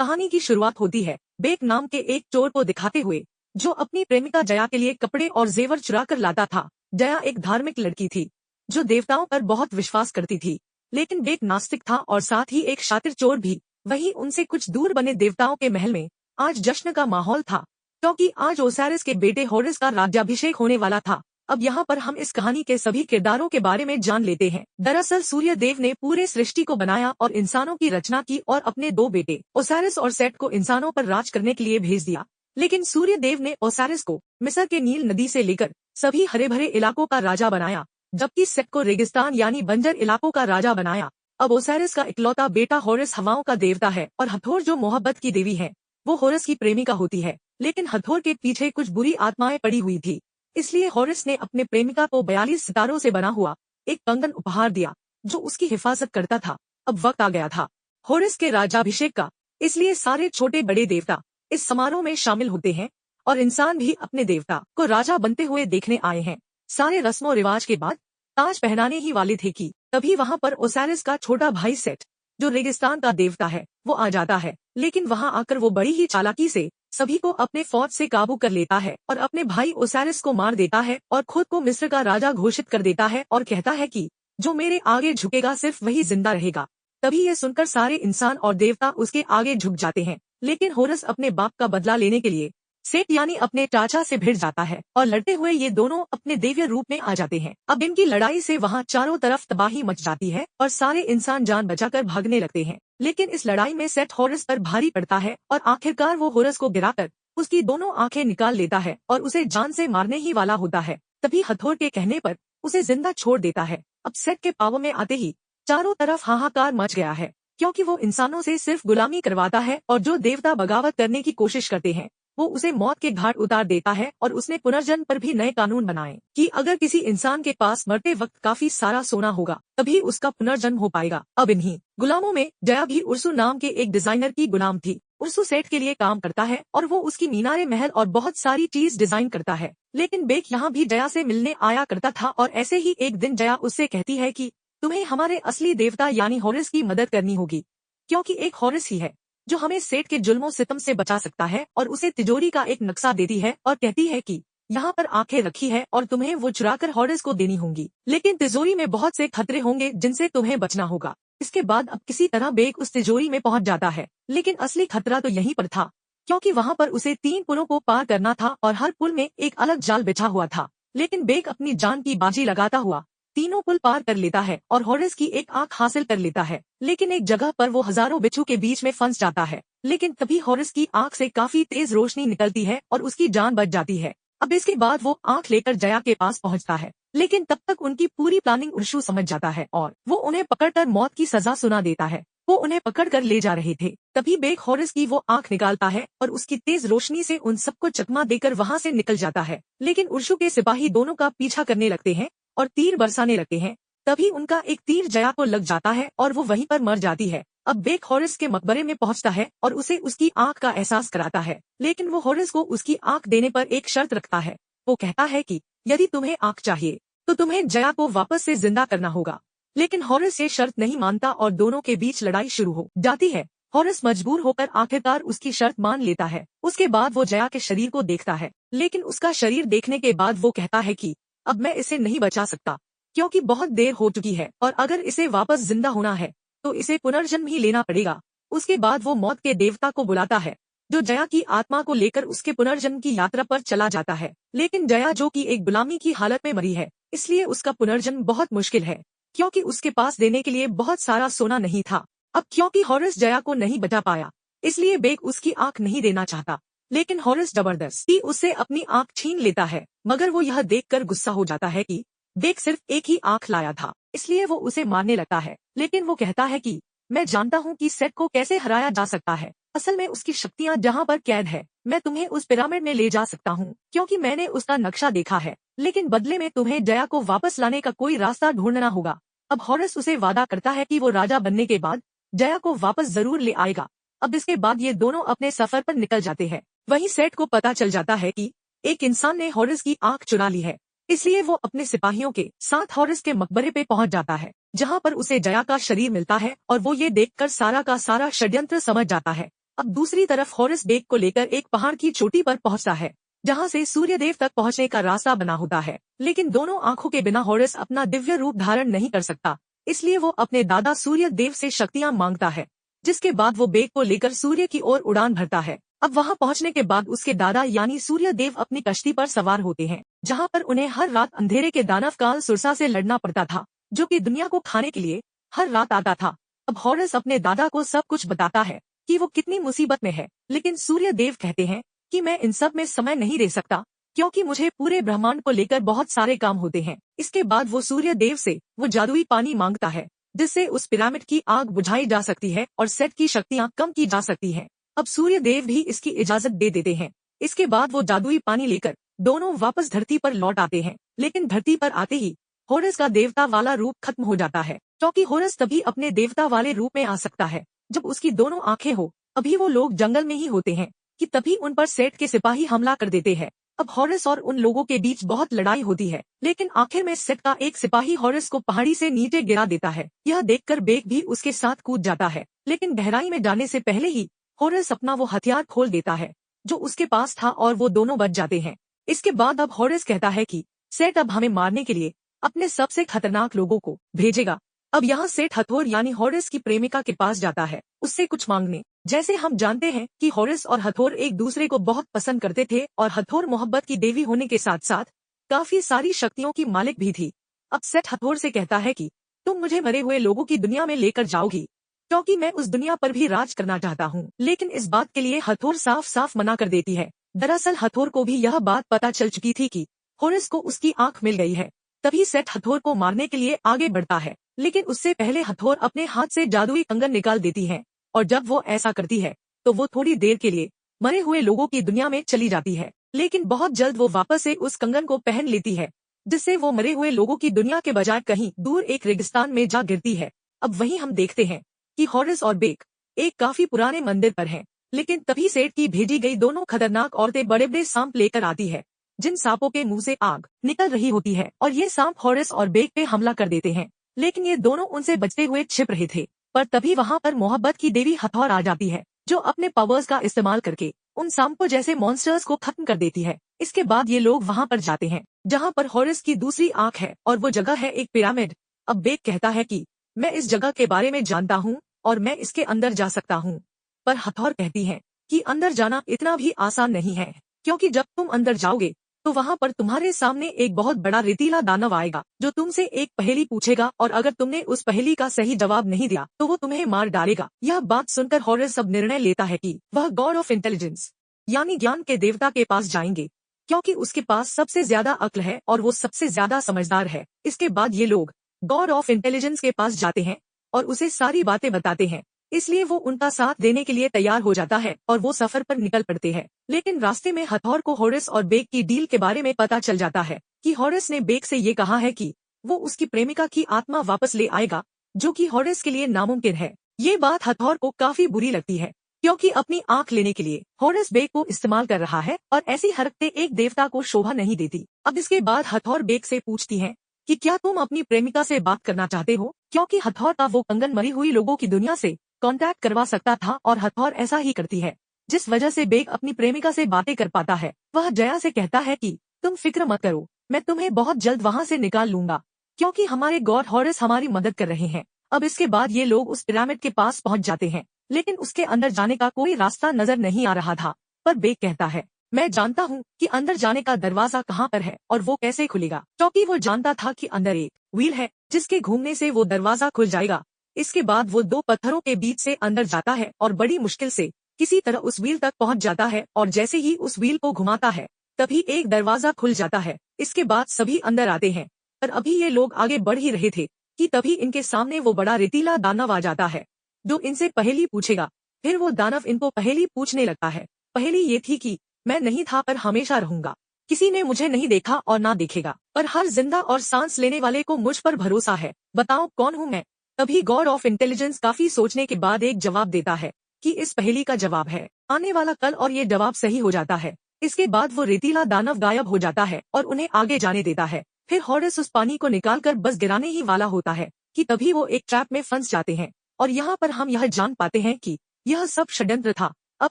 कहानी की शुरुआत होती है बेक नाम के एक चोर को दिखाते हुए, जो अपनी प्रेमिका जया के लिए कपड़े और जेवर चुरा कर लाता था। जया एक धार्मिक लड़की थी जो देवताओं पर बहुत विश्वास करती थी, लेकिन बेक नास्तिक था और साथ ही एक शातिर चोर भी। वहीं उनसे कुछ दूर बने देवताओं के महल में आज जश्न का माहौल था, क्योंकि आज ओसारिस के बेटे होरिस का राज्याभिषेक होने वाला था। अब यहाँ पर हम इस कहानी के सभी किरदारों के बारे में जान लेते हैं। दरअसल सूर्य देव ने पूरे सृष्टि को बनाया और इंसानों की रचना की और अपने दो बेटे ओसारिस और सेट को इंसानों पर राज करने के लिए भेज दिया। लेकिन सूर्य देव ने ओसारिस को मिस्र के नील नदी से लेकर सभी हरे भरे इलाकों का राजा बनाया, जबकि सेट को रेगिस्तान यानी बंजर इलाकों का राजा बनाया। अब ओसारिस का इकलौता बेटा होरिस हवाओं का देवता है और हथोर जो मोहब्बत की देवी है, वो होरिस की प्रेमिका होती है। लेकिन हथोर के पीछे कुछ बुरी आत्माएं पड़ी हुई थी, इसलिए होरिस ने अपने प्रेमिका को 42 सितारों से बना हुआ एक कंगन उपहार दिया, जो उसकी हिफाजत करता था। अब वक्त आ गया था होरिस के राज्याभिषेक का, इसलिए सारे छोटे बड़े देवता इस समारोह में शामिल होते हैं और इंसान भी अपने देवता को राजा बनते हुए देखने आए हैं। सारे रस्मों रिवाज के बाद ताज पहनाने ही वाले थे कि तभी वहाँ पर ओसारिस का छोटा भाई सेट, जो रेगिस्तान का देवता है, वो आ जाता है। लेकिन वहाँ आकर वो बड़ी ही चालाकी से सभी को अपने फौज से काबू कर लेता है और अपने भाई ओसारिस को मार देता है और खुद को मिस्र का राजा घोषित कर देता है और कहता है कि जो मेरे आगे झुकेगा सिर्फ वही जिंदा रहेगा। तभी ये सुनकर सारे इंसान और देवता उसके आगे झुक जाते हैं। लेकिन होरिस अपने बाप का बदला लेने के लिए सेट यानी अपने चाचा से भिड़ जाता है और लड़ते हुए ये दोनों अपने देव्य रूप में आ जाते हैं। अब इनकी लड़ाई से वहाँ चारों तरफ तबाही मच जाती है और सारे इंसान जान बचाकर भागने लगते हैं। लेकिन इस लड़ाई में सेट होरिस पर भारी पड़ता है और आखिरकार वो होरिस को गिराकर उसकी दोनों आंखें निकाल लेता है और उसे जान से मारने ही वाला होता है। तभी हथौर के कहने पर उसे जिंदा छोड़ देता है। अब सेट के पाँव में आते ही चारों तरफ हाहाकार मच गया है, क्योंकि वो इंसानों से सिर्फ गुलामी करवाता है और जो देवता बगावत करने की कोशिश करते हैं वो उसे मौत के घाट उतार देता है। और उसने पुनर्जन्म पर भी नए कानून बनाए कि अगर किसी इंसान के पास मरते वक्त काफी सारा सोना होगा तभी उसका पुनर्जन्म हो पाएगा। अब इन्हीं गुलामों में जया भी उर्सू नाम के एक डिजाइनर की गुलाम थी। उर्सू सेठ के लिए काम करता है और वो उसकी मीनारे महल और बहुत सारी चीज डिजाइन करता है। लेकिन बेक यहाँ भी जया से मिलने आया करता था और ऐसे ही एक दिन जया उससे कहती है कि तुम्हें हमारे असली देवता यानी होरिस की मदद करनी होगी, क्योंकि एक होरिस ही है जो हमें सेठ के जुल्मों सितम से बचा सकता है। और उसे तिजोरी का एक नक्शा देती है और कहती है कि यहाँ पर आंखें रखी है और तुम्हें वो चुराकर होरिस को देनी होंगी, लेकिन तिजोरी में बहुत से खतरे होंगे जिनसे तुम्हें बचना होगा। इसके बाद अब किसी तरह बेक उस तिजोरी में पहुँच जाता है, लेकिन असली खतरा तो यहीं पर था, क्योंकि वहाँ पर उसे 3 पुलों को पार करना था और हर पुल में एक अलग जाल बिछा हुआ था। लेकिन बेक अपनी जान की बाजी लगाता हुआ तीनों पुल पार कर लेता है और होरिस की एक आंख हासिल कर लेता है। लेकिन एक जगह पर वो हजारों बिच्छू के बीच में फंस जाता है। लेकिन तभी होरिस की आंख से काफी तेज रोशनी निकलती है और उसकी जान बच जाती है। अब इसके बाद वो आंख लेकर जया के पास पहुंचता है, लेकिन तब तक उनकी पूरी प्लानिंग उर्सू समझ जाता है और वो उन्हें पकड़कर मौत की सजा सुना देता है। वो उन्हें पकड़कर ले जा रहे थे, तभी बेक होरिस की वो आंख निकालता है और उसकी तेज रोशनी से उन सबको चकमा देकर वहाँ से निकल जाता है। लेकिन उर्सू के सिपाही दोनों का पीछा करने लगते हैं और तीर बरसाने लगते हैं। तभी उनका एक तीर जया को लग जाता है और वो वहीं पर मर जाती है। अब बेक होरिस के मकबरे में पहुंचता है और उसे उसकी आंख का एहसास कराता है, लेकिन वो होरिस को उसकी आंख देने पर एक शर्त रखता है। वो कहता है कि यदि तुम्हें आंख चाहिए तो तुम्हें जया को वापस से जिंदा करना होगा। लेकिन होरिस ये शर्त नहीं मानता और दोनों के बीच लड़ाई शुरू हो जाती है। होरिस मजबूर होकर आखिरकार उसकी शर्त मान लेता है। उसके बाद वो जया के शरीर को देखता है, लेकिन उसका शरीर देखने के बाद वो कहता है कि अब मैं इसे नहीं बचा सकता, क्योंकि बहुत देर हो चुकी है और अगर इसे वापस जिंदा होना है तो इसे पुनर्जन्म ही लेना पड़ेगा। उसके बाद वो मौत के देवता को बुलाता है, जो जया की आत्मा को लेकर उसके पुनर्जन्म की यात्रा पर चला जाता है। लेकिन जया जो कि एक गुलामी की हालत में मरी है, इसलिए उसका पुनर्जन्म बहुत मुश्किल है, क्योंकि उसके पास देने के लिए बहुत सारा सोना नहीं था। अब क्योंकि होरिस जया को नहीं बचा पाया, इसलिए बेक उसकी आंख नहीं देना चाहता। लेकिन होरिस जबरदस्ती उससे अपनी आंख छीन लेता है, मगर वो यह देखकर गुस्सा हो जाता है कि बेक सिर्फ एक ही आंख लाया था, इसलिए वो उसे मारने लगता है। लेकिन वो कहता है कि मैं जानता हूँ कि सेट को कैसे हराया जा सकता है। असल में उसकी शक्तियाँ जहाँ पर कैद है, मैं तुम्हें उस पिरामिड में ले जा सकता हूँ, क्योंकि मैंने उसका नक्शा देखा है। लेकिन बदले में तुम्हें जया को वापस लाने का कोई रास्ता ढूंढना होगा। अब होरिस उसे वादा करता है कि वो राजा बनने के बाद जया को वापस जरूर ले आएगा। अब इसके बाद ये दोनों अपने सफर पर निकल जाते हैं। वहीं सेट को पता चल जाता है कि एक इंसान ने होरिस की आंख चुरा ली है, इसलिए वो अपने सिपाहियों के साथ होरिस के मकबरे पे पहुंच जाता है, जहां पर उसे जया का शरीर मिलता है और वो ये देखकर सारा का सारा षड्यंत्र समझ जाता है। अब दूसरी तरफ हॉरस बेक को लेकर एक पहाड़ की चोटी पर पहुंचता है, जहां से सूर्यदेव तक पहुंचने का रास्ता बना होता है। लेकिन दोनों आंखों के बिना हॉरस अपना दिव्य रूप धारण नहीं कर सकता, इसलिए वो अपने दादा सूर्य देव से शक्तियां मांगता है, जिसके बाद वो बेक को लेकर सूर्य की ओर उड़ान भरता है। अब वहां पहुंचने के बाद उसके दादा यानी सूर्य देव अपनी कश्ती पर सवार होते हैं, जहां पर उन्हें हर रात अंधेरे के दानव काल सुरसा से लड़ना पड़ता था, जो कि दुनिया को खाने के लिए हर रात आता था। अब हॉरस अपने दादा को सब कुछ बताता है कि वो कितनी मुसीबत में है, लेकिन सूर्य देव कहते हैं कि मैं इन सब में समय नहीं दे सकता, क्योंकि मुझे पूरे ब्रह्मांड को लेकर बहुत सारे काम होते हैं। इसके बाद वो सूर्य देव से वो जादुई पानी मांगता है, जिससे उस पिरामिड की आग बुझाई जा सकती है और सेट की शक्तियां कम की जा सकती हैं। अब सूर्य देव भी इसकी इजाजत दे देते हैं। इसके बाद वो जादुई पानी लेकर दोनों वापस धरती पर लौट आते हैं, लेकिन धरती पर आते ही हॉरस का देवता वाला रूप खत्म हो जाता है, क्योंकि हॉरस तभी अपने देवता वाले रूप में आ सकता है जब उसकी दोनों आंखें हो। अभी वो लोग जंगल में ही होते हैं कि तभी उन पर सेठ के सिपाही हमला कर देते हैं। अब हॉरस और उन लोगों के बीच बहुत लड़ाई होती है, लेकिन आखिर में सेठ का एक सिपाही हॉरस को पहाड़ी से नीचे गिरा देता है। यह देखकर बेक भी उसके साथ कूद जाता है, लेकिन गहराई में जाने से पहले ही हॉरस अपना वो हथियार खोल देता है जो उसके पास था और वो दोनों बच जाते हैं। इसके बाद अब हॉरस कहता है कि सेठ अब हमें मारने के लिए अपने सबसे खतरनाक लोगों को भेजेगा। अब यहाँ सेठ हथौर यानी हॉरस की प्रेमिका के पास जाता है उससे कुछ मांगने। जैसे हम जानते हैं कि हॉरस और हथौर एक दूसरे को बहुत पसंद करते थे और हथौर मोहब्बत की देवी होने के साथ साथ काफी सारी शक्तियों की मालिक भी थी। अब सेठ हथौर से कहता है कि तुम मुझे मरे हुए लोगों की दुनिया में लेकर जाओगी, क्योंकि मैं उस दुनिया पर भी राज करना चाहता हूँ। लेकिन इस बात के लिए हथौर साफ साफ मना कर देती है। दरअसल हथौर को भी यह बात पता चल चुकी थी कि हॉरस को उसकी आंख मिल गई है। तभी सेठ हथौर को मारने के लिए आगे बढ़ता है, लेकिन उससे पहले हथौर अपने हाथ से जादुई कंगन निकाल देती है, और जब वो ऐसा करती है तो वो थोड़ी देर के लिए मरे हुए लोगों की दुनिया में चली जाती है। लेकिन बहुत जल्द वो वापस से उस कंगन को पहन लेती है, जिससे वो मरे हुए लोगों की दुनिया के बजाय कहीं दूर एक रेगिस्तान में जा गिरती है। अब वहीं हम देखते हैं कि हॉरस और बेक एक काफी पुराने मंदिर पर हैं, लेकिन तभी सेठ की भेजी गई दोनों खतरनाक औरतें बड़े बड़े सांप लेकर आती है, जिन सांपों के मुंह से आग निकल रही होती है, और ये सांप हॉरस और बेक पे हमला कर देते हैं। लेकिन ये दोनों उनसे बचते हुए छिप रहे थे, पर तभी वहाँ पर मोहब्बत की देवी हथौर आ जाती है, जो अपने पावर्स का इस्तेमाल करके उन सांपों जैसे मॉन्स्टर्स को खत्म कर देती है। इसके बाद ये लोग वहाँ पर जाते हैं जहाँ पर हॉरस की दूसरी आंख है, और वो जगह है एक पिरामिड। अब बेक कहता है कि मैं इस जगह के बारे में जानता हूँ और मैं इसके अंदर जा सकता हूँ, पर हथौर कहती है कि अंदर जाना इतना भी आसान नहीं है, क्योंकि जब तुम अंदर जाओगे तो वहाँ पर तुम्हारे सामने एक बहुत बड़ा रेतीला दानव आएगा, जो तुमसे एक पहेली पूछेगा, और अगर तुमने उस पहेली का सही जवाब नहीं दिया तो वो तुम्हें मार डालेगा। यह बात सुनकर हॉरस अब निर्णय लेता है कि वह गॉड ऑफ इंटेलिजेंस यानी ज्ञान के देवता के पास जाएंगे, क्योंकि उसके पास सबसे ज्यादा अक्ल है और वो सबसे ज्यादा समझदार है। इसके बाद ये लोग गॉड ऑफ इंटेलिजेंस के पास जाते हैं और उसे सारी बातें बताते हैं, इसलिए वो उनका साथ देने के लिए तैयार हो जाता है और वो सफर पर निकल पड़ते हैं। लेकिन रास्ते में हथौर को हॉरस और बेक की डील के बारे में पता चल जाता है कि हॉरस ने बेक से ये कहा है कि वो उसकी प्रेमिका की आत्मा वापस ले आएगा, जो कि हॉरस के लिए नामुमकिन है। ये बात हथौर को काफी बुरी लगती है, क्योंकि अपनी आंख लेने के लिए हॉरस बेक को इस्तेमाल कर रहा है, और ऐसी हरकतें एक देवता को शोभा नहीं देती। अब इसके बाद हथौर बेक से पूछती है कि क्या तुम अपनी प्रेमिका से बात करना चाहते हो, क्योंकि हथौर का वो कंगन मरी हुई लोगों की दुनिया से कांटेक्ट करवा सकता था, और हथौर ऐसा ही करती है, जिस वजह से बेक अपनी प्रेमिका से बातें कर पाता है। वह जया से कहता है कि तुम फिक्र मत करो, मैं तुम्हें बहुत जल्द वहाँ से निकाल लूंगा, क्योंकि हमारे गॉड हॉरस हमारी मदद कर रहे हैं। अब इसके बाद ये लोग उस पिरामिड के पास पहुँच जाते हैं, लेकिन उसके अंदर जाने का कोई रास्ता नजर नहीं आ रहा था। पर बेक कहता है मैं जानता हूँ कि अंदर जाने का दरवाजा कहाँ पर है और वो कैसे खुलेगा, क्योंकि वो जानता था कि अंदर एक व्हील है जिसके घूमने से वो दरवाजा खुल जाएगा। इसके बाद वो दो पत्थरों के बीच से अंदर जाता है और बड़ी मुश्किल से किसी तरह उस व्हील तक पहुंच जाता है, और जैसे ही उस व्हील को घुमाता है तभी एक दरवाजा खुल जाता है। इसके बाद सभी अंदर आते हैं, पर अभी ये लोग आगे बढ़ ही रहे थे कि तभी इनके सामने वो बड़ा रेतीला दानव आ जाता है, जो इनसे पहेली पूछेगा। फिर वो दानव इनको पहेली पूछने लगता है। पहेली ये थी कि मैं नहीं था पर हमेशा रहूंगा, किसी ने मुझे नहीं देखा और ना देखेगा, पर हर जिंदा और सांस लेने वाले को मुझ पर भरोसा है, बताओ कौन हूँ मैं। तभी गॉड ऑफ इंटेलिजेंस काफी सोचने के बाद एक जवाब देता है कि इस पहेली का जवाब है आने वाला कल, और ये जवाब सही हो जाता है। इसके बाद वो रेतीला दानव गायब हो जाता है और उन्हें आगे जाने देता है। फिर हॉरस उस पानी को निकालकर बस गिराने ही वाला होता है कि तभी वो एक ट्रैप में फंस जाते हैं, और यहाँ पर हम यह जान पाते हैं कि यह सब षड्यंत्र था, अब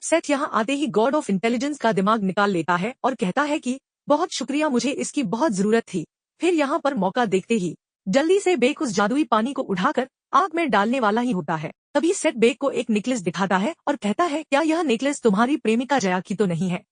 सेट यहाँ आते ही गॉड ऑफ इंटेलिजेंस का दिमाग निकाल लेता है और कहता है कि बहुत शुक्रिया, मुझे इसकी बहुत जरूरत थी। फिर यहाँ पर मौका देखते ही जल्दी से बेक उस जादुई पानी को उठाकर आग में डालने वाला ही होता है। तभी सेट बेक को एक नेकलेस दिखाता है और कहता है, क्या यह नेकलेस तुम्हारी प्रेमिका जया की तो नहीं है?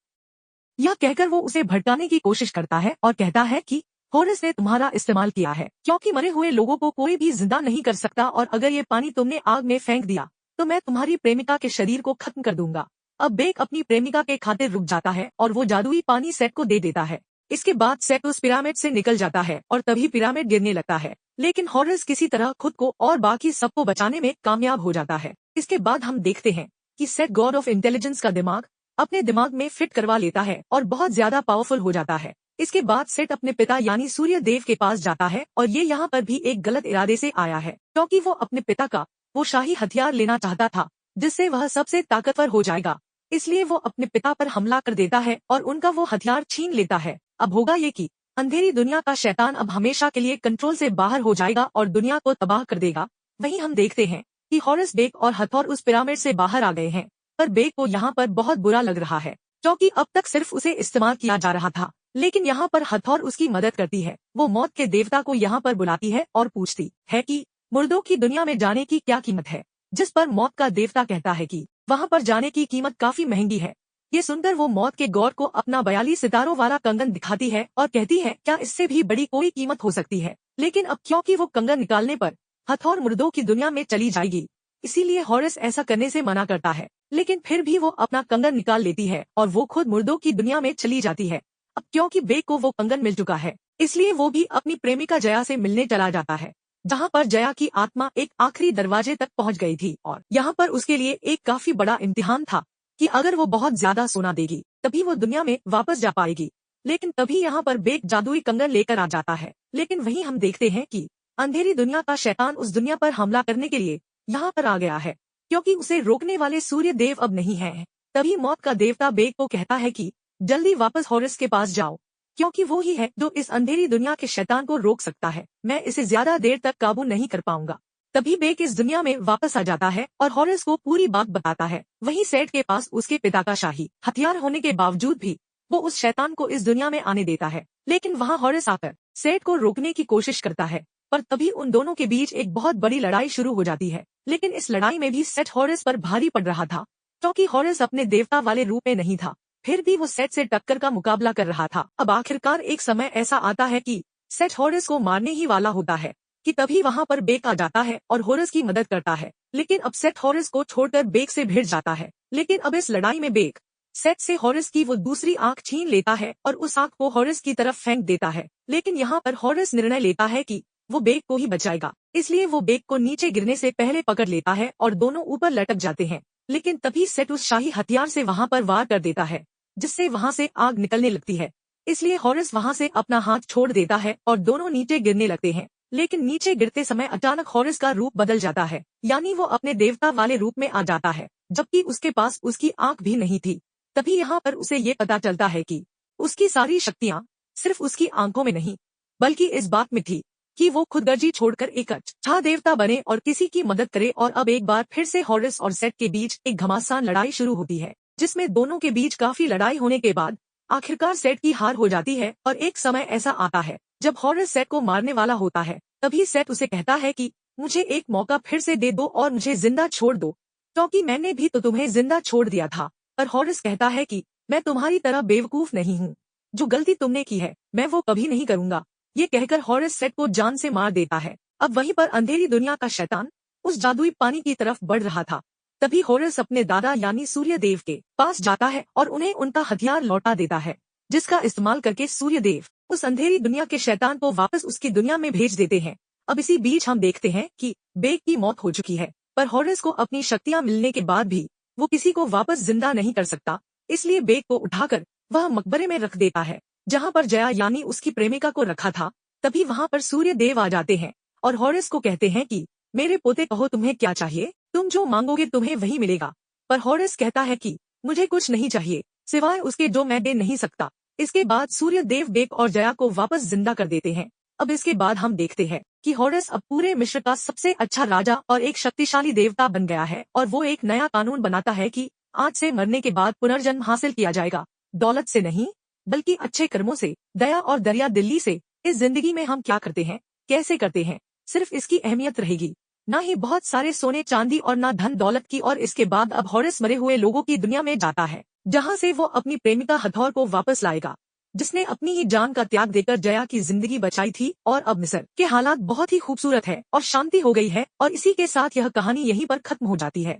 यह कहकर वो उसे भड़काने की कोशिश करता है और कहता है कि हॉरिस ने तुम्हारा इस्तेमाल किया है, क्योंकि मरे हुए लोगों को कोई भी जिंदा नहीं कर सकता, और अगर ये पानी तुमने आग में फेंक दिया तो मैं तुम्हारी प्रेमिका के शरीर को खत्म कर दूंगा। अब बेक अपनी प्रेमिका के खातिर रुक जाता है और वो जादुई पानी सेट को दे देता है। इसके बाद सेट उस पिरामिड से निकल जाता है और तभी पिरामिड गिरने लगता है, लेकिन हॉरिस किसी तरह खुद को और बाकी सबको बचाने में कामयाब हो जाता है। इसके बाद हम देखते हैं कि सेट गॉड ऑफ इंटेलिजेंस का दिमाग अपने दिमाग में फिट करवा लेता है और बहुत ज्यादा पावरफुल हो जाता है। इसके बाद सेट अपने पिता यानी सूर्य देव के पास जाता है, और ये यहाँ पर भी एक गलत इरादे से आया है, क्योंकि वो अपने पिता का वो शाही हथियार लेना चाहता था जिससे वह सबसे ताकतवर हो जाएगा। इसलिए वो अपने पिता पर हमला कर देता है और उनका वो हथियार छीन लेता है। अब होगा ये कि अंधेरी दुनिया का शैतान अब हमेशा के लिए कंट्रोल से बाहर हो जाएगा और दुनिया को तबाह कर देगा। वहीं हम देखते हैं कि हॉरिस, बेक और हथौर उस पिरामिड से बाहर आ गए हैं, पर बेक को यहाँ पर बहुत बुरा लग रहा है, क्योंकि अब तक सिर्फ उसे इस्तेमाल किया जा रहा था, लेकिन यहाँ पर हथौर उसकी मदद करती है। वो मौत के देवता को यहाँ पर बुलाती है और पूछती है कि मुर्दों की दुनिया में जाने की क्या कीमत है, जिस पर मौत का देवता कहता है कि वहाँ पर जाने की कीमत काफी महंगी है। ये सुनकर वो मौत के गॉड को अपना 42 सितारों वाला कंगन दिखाती है और कहती है, क्या इससे भी बड़ी कोई कीमत हो सकती है? लेकिन अब क्योंकि वो कंगन निकालने पर हथौर मुर्दों की दुनिया में चली जाएगी, इसीलिए हॉरिस ऐसा करने से मना करता है, लेकिन फिर भी वो अपना कंगन निकाल लेती है और वो खुद मुर्दों की दुनिया में चली जाती है। अब क्योंकि बेक को वो कंगन मिल चुका है, इसलिए वो भी अपनी प्रेमिका जया से मिलने चला जाता है, जहाँ पर जया की आत्मा एक आखिरी दरवाजे तक पहुँच गई थी, और यहाँ पर उसके लिए एक काफी बड़ा इम्तिहान था कि अगर वो बहुत ज्यादा सोना देगी तभी वो दुनिया में वापस जा पाएगी। लेकिन तभी यहाँ पर बेक जादुई कंगन लेकर आ जाता है, लेकिन वहीं हम देखते हैं कि अंधेरी दुनिया का शैतान उस दुनिया पर हमला करने के लिए यहाँ पर आ गया है, क्योंकि उसे रोकने वाले सूर्य देव अब नहीं है। तभी मौत का देवता बेक को कहता है कि जल्दी वापस हॉरिस के पास जाओ, क्योंकि वो ही है जो इस अंधेरी दुनिया के शैतान को रोक सकता है। मैं इसे ज्यादा देर तक काबू नहीं कर पाऊंगा। तभी बेक इस दुनिया में वापस आ जाता है और हॉरिस को पूरी बात बताता है। वहीं सेट के पास उसके पिता का शाही हथियार होने के बावजूद भी वो उस शैतान को इस दुनिया में आने देता है, लेकिन वहाँ हॉरिस आकर सेट को रोकने की कोशिश करता है। पर तभी उन दोनों के बीच एक बहुत बड़ी लड़ाई शुरू हो जाती है, लेकिन इस लड़ाई में भी सेट हॉरिस पर भारी पड़ रहा था, क्योंकि हॉरिस अपने देवता वाले रूप में नहीं था, फिर भी वो सेट से टक्कर का मुकाबला कर रहा था। अब आखिरकार एक समय ऐसा आता है कि सेट हॉरिस को मारने ही वाला होता है कि तभी वहाँ पर बेक आ जाता है और हॉरिस की मदद करता है। लेकिन अब सेट हॉरिस को छोड़कर बेक से भिड़ जाता है, लेकिन अब इस लड़ाई में बेक सेट से हॉरिस की वो दूसरी आंख छीन लेता है और उस आंख को हॉरिस की तरफ फेंक देता है। लेकिन यहाँ पर हॉरिस निर्णय लेता है कि वो बेक को ही बचाएगा, इसलिए वो बेक को नीचे गिरने से पहले पकड़ लेता है और दोनों ऊपर लटक जाते हैं। लेकिन तभी सेट उस शाही हथियार से वहाँ पर वार कर देता है, जिससे वहाँ से आग निकलने लगती है। इसलिए हॉरिस वहाँ से अपना हाथ छोड़ देता है और दोनों नीचे गिरने लगते हैं। लेकिन नीचे गिरते समय अचानक हॉरिस का रूप बदल जाता है, यानी वो अपने देवता वाले रूप में आ जाता है, जबकि उसके पास उसकी आंख भी नहीं थी। तभी यहाँ पर उसे ये पता चलता है कि उसकी सारी शक्तियाँ सिर्फ उसकी आंखों में नहीं, बल्कि इस बात में थी कि वो खुदगर्जी छोड़कर एक अच्छा देवता बने और किसी की मदद करे। और अब एक बार फिर से हॉरिस और सेट के बीच एक घमासान लड़ाई शुरू होती है, जिसमें दोनों के बीच काफी लड़ाई होने के बाद आखिरकार सेट की हार हो जाती है। और एक समय ऐसा आता है जब हॉरिस सेट को मारने वाला होता है, तभी सेट उसे कहता है कि मुझे एक मौका फिर से दे दो और मुझे जिंदा छोड़ दो, क्योंकि मैंने भी तो तुम्हें जिंदा छोड़ दिया था। पर हॉरिस कहता है कि मैं तुम्हारी तरह बेवकूफ नहीं हूँ, जो गलती तुमने की है मैं वो कभी नहीं करूँगा। ये कहकर हॉरिस सेट को जान से मार देता है। अब वहीं पर अंधेरी दुनिया का शैतान उस जादुई पानी की तरफ बढ़ रहा था। तभी हॉरिस अपने दादा यानी सूर्य देव के पास जाता है और उन्हें उनका हथियार लौटा देता है, जिसका इस्तेमाल करके सूर्य देव उस अंधेरी दुनिया के शैतान को वापस उसकी दुनिया में भेज देते हैं। अब इसी बीच हम देखते हैं कि बेक की मौत हो चुकी है, पर हॉरिस को अपनी शक्तियां मिलने के बाद भी वो किसी को वापस जिंदा नहीं कर सकता। इसलिए बेक को उठाकर वह मकबरे में रख देता है, जहाँ पर जया यानी उसकी प्रेमिका को रखा था। तभी वहाँ पर सूर्य देव आ जाते हैं और हॉरिस को कहते हैं कि मेरे पोते, कहो तुम्हें क्या चाहिए, तुम जो मांगोगे तुम्हें वही मिलेगा। पर हॉरिस कहता है कि मुझे कुछ नहीं चाहिए सिवाय उसके जो मैं दे नहीं सकता। इसके बाद सूर्य देव बेक और जया को वापस जिंदा कर देते हैं। अब इसके बाद हम देखते हैं कि हॉरिस अब पूरे मिस्र का सबसे अच्छा राजा और एक शक्तिशाली देवता बन गया है, और वो एक नया कानून बनाता है कि आज से मरने के बाद पुनर्जन्म हासिल किया जाएगा, दौलत से नहीं बल्कि अच्छे कर्मों से, दया और दरिया दिल्ली से। इस जिंदगी में हम क्या करते हैं, कैसे करते हैं, सिर्फ इसकी अहमियत रहेगी, ना ही बहुत सारे सोने चांदी और ना धन दौलत की। और इसके बाद अब हॉरिस मरे हुए लोगों की दुनिया में जाता है, जहाँ से वो अपनी प्रेमिका हथौर को वापस लाएगा, जिसने अपनी ही जान का त्याग देकर जया की जिंदगी बचाई थी। और अब मिस्र के हालात बहुत ही खूबसूरत है और शांति हो गई है, और इसी के साथ यह कहानी यहीं पर खत्म हो जाती है।